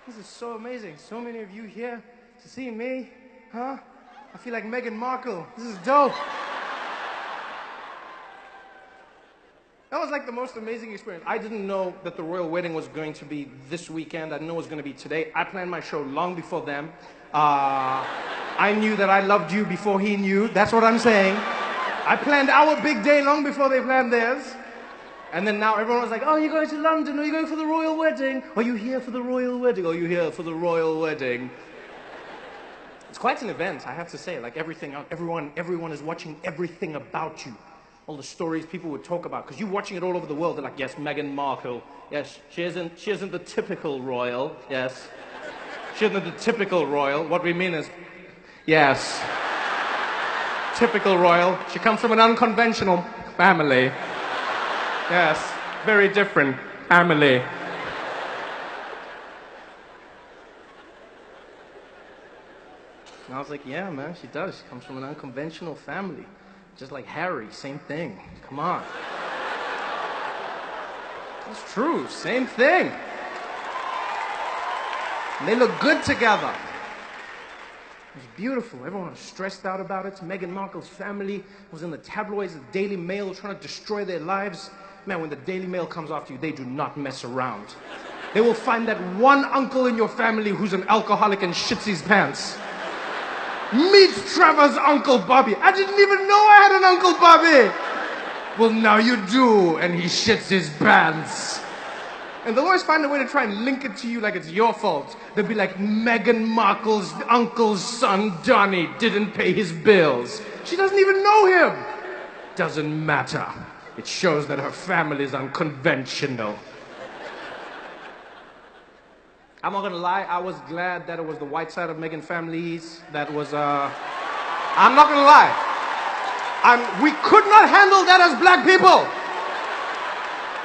This is so amazing. So many of you here to see me, huh? I feel like Meghan Markle. This is dope. That was like the most amazing experience. I didn't know that the royal wedding was going to be this weekend. I didn't know it was going to be today. I planned my show long before them. I knew that I loved you before he knew. That's what I'm saying. I planned our big day long before they planned theirs. And then now everyone was like, oh, you're going to London? Are you going for the royal wedding? Are you here for the royal wedding? Are you here for the royal wedding? It's quite an event, I have to say. Like everyone is watching everything about you. All the stories people would talk about, because you're watching it all over the world. They're like, yes, Meghan Markle. Yes, she isn't the typical royal. Yes. She isn't the typical royal. What we mean is, yes. Typical royal. She comes from an unconventional family. Yes, very different family. And I was like, yeah, man, she does. She comes from an unconventional family. Just like Harry, same thing. Come on. It's true, same thing. And they look good together. It was beautiful. Everyone was stressed out about it. Meghan Markle's family was in the tabloids, the Daily Mail, trying to destroy their lives. Man, when the Daily Mail comes after you, they do not mess around. They will find that one uncle in your family who's an alcoholic and shits his pants. Meet Trevor's Uncle Bobby. I didn't even know I had an Uncle Bobby. Well, now you do, and he shits his pants. And they'll always find a way to try and link it to you like it's your fault. They'll be like, Meghan Markle's uncle's son, Donnie, didn't pay his bills. She doesn't even know him. Doesn't matter. It shows that her family's unconventional. I'm not gonna lie, I was glad that it was the white side of Meghan families that was, I'm not gonna lie. We could not handle that as black people.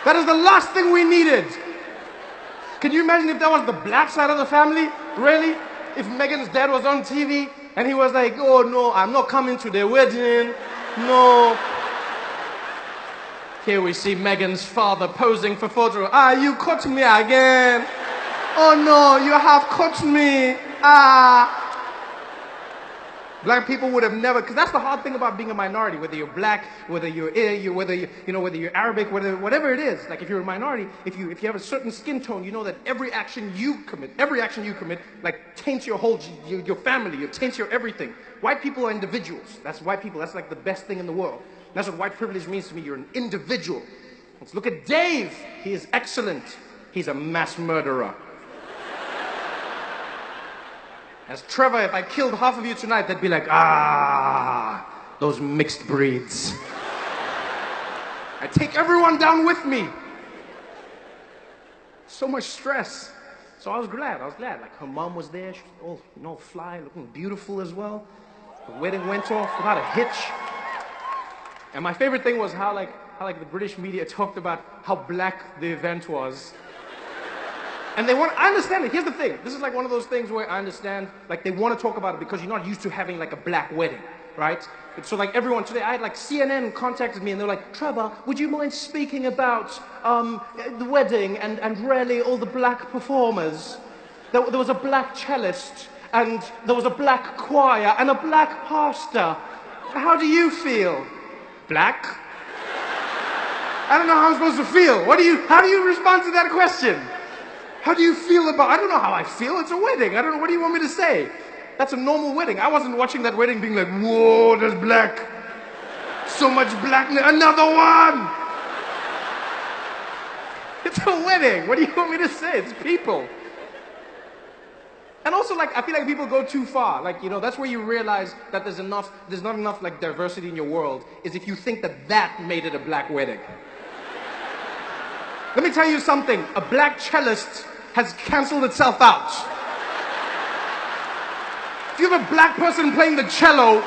That is the last thing we needed. Can you imagine if that was the black side of the family? Really? If Meghan's dad was on TV and he was like, oh no, I'm not coming to their wedding. No. Here we see Meghan's father posing for photo. Ah, you caught me again. Oh no, you have caught me. Black people would have never, because that's the hard thing about being a minority, whether you're black, whether you're whether you're Arabic, whatever it is. Like if you're a minority, if you have a certain skin tone, you know that every action you commit, like taints your whole, your family, it taints your everything. White people are individuals. That's white people. That's like the best thing in the world. That's what white privilege means to me. You're an individual. Let's look at Dave. He is excellent. He's a mass murderer. As Trevor, if I killed half of you tonight, they'd be like, those mixed breeds. I take everyone down with me. So much stress. So I was glad. Like her mom was there. She was all fly, looking beautiful as well. The wedding went off without a hitch. And my favorite thing was how the British media talked about how black the event was. And I understand it. Here's the thing. This is like one of those things where I understand, like they want to talk about it because you're not used to having like a black wedding, right? So like everyone today, I had like CNN contacted me and they're like, Trevor, would you mind speaking about the wedding and really all the black performers? There was a black cellist and there was a black choir and a black pastor. How do you feel? Black? I don't know how I'm supposed to feel. How do you respond to that question? How do you feel about, I don't know how I feel, it's a wedding. I don't know, what do you want me to say? That's a normal wedding. I wasn't watching that wedding being like, whoa, there's black. So much blackness, another one. It's a wedding. What do you want me to say? It's people. And also, like, I feel like people go too far. Like, that's where you realize that there's not enough, like, diversity in your world, is if you think that made it a black wedding. Let me tell you something. A black cellist has canceled itself out. If you have a black person playing the cello,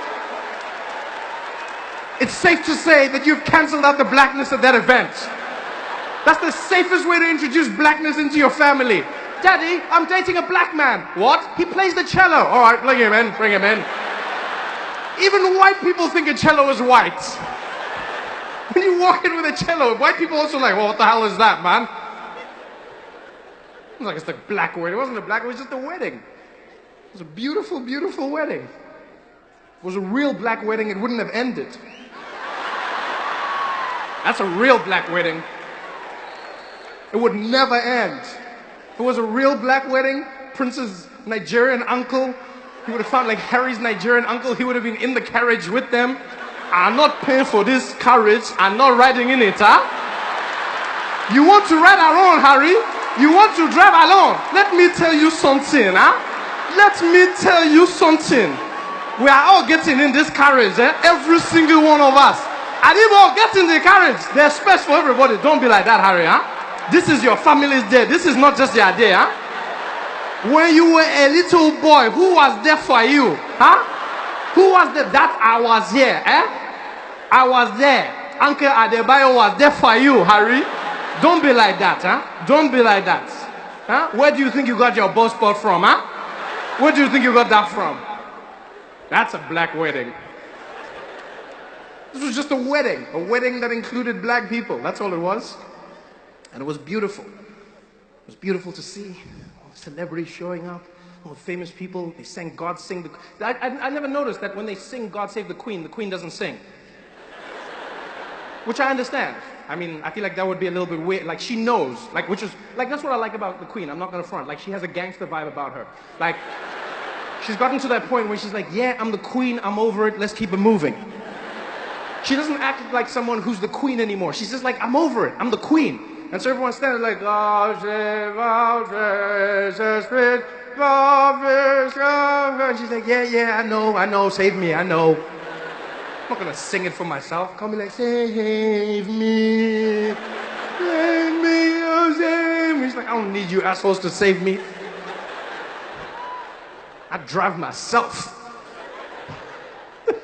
it's safe to say that you've canceled out the blackness of that event. That's the safest way to introduce blackness into your family. Daddy, I'm dating a black man. What? He plays the cello. All right, bring him in. Even white people think a cello is white. When you walk in with a cello, white people also like, well, what the hell is that, man? was like it's a black wedding. It wasn't a black wedding, it was just a wedding. It was a beautiful, beautiful wedding. If it was a real black wedding, it wouldn't have ended. That's a real black wedding. It would never end. If it was a real black wedding, Prince's Nigerian uncle, he would have found like Harry's Nigerian uncle, he would have been in the carriage with them. I'm not paying for this carriage, I'm not riding in it, huh? You want to ride alone, Harry? You want to drive alone? Let me tell you something, huh? Let me tell you something. We are all getting in this carriage, eh? Every single one of us. And if all get in the carriage, there's space for everybody. Don't be like that, Harry, huh? This is your family's day. This is not just your day, huh? When you were a little boy, who was there for you, huh? Who was there? That I was here, eh? I was there. Uncle Adebayo was there for you, Harry. Don't be like that, huh? Don't be like that. Huh? Where do you think you got your boss spot from, huh? Where do you think you got that from? That's a black wedding. This was just a wedding that included black people. That's all it was. And it was beautiful. It was beautiful to see all the celebrities showing up, all the famous people. They sang God Sing the... I never noticed that when they sing God Save the Queen doesn't sing. Which I understand. I mean, I feel like that would be a little bit weird. Like, she knows. Like, which is... Like, that's what I like about the Queen. I'm not gonna front. Like, she has a gangster vibe about her. Like, she's gotten to that point where she's like, yeah, I'm the Queen, I'm over it, let's keep it moving. She doesn't act like someone who's the Queen anymore. She's just like, I'm over it, I'm the Queen. And so everyone's standing like, God save our Jesus Christ, and she's like, yeah, I know, save me, I know. I'm not gonna sing it for myself. Call me like, save me, oh, save me. She's like, I don't need you assholes to save me. I drive myself. It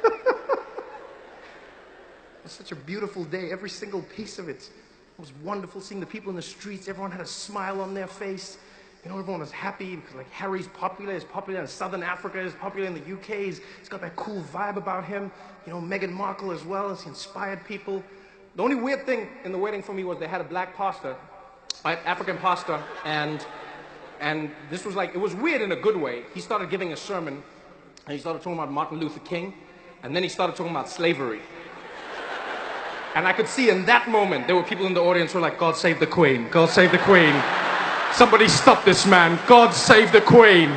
was such a beautiful day, every single piece of it. It was wonderful seeing the people in the streets. Everyone had a smile on their face. You know, everyone was happy because, like, Harry's popular. He's popular in Southern Africa. He's popular in the UK. He's got that cool vibe about him. You know, Meghan Markle as well. He inspired people. The only weird thing in the wedding for me was they had a black pastor, African pastor, and this was like, it was weird in a good way. He started giving a sermon, and he started talking about Martin Luther King, and then he started talking about slavery. And I could see in that moment, there were people in the audience who were like, God save the Queen, God save the Queen. Somebody stop this man, God save the Queen.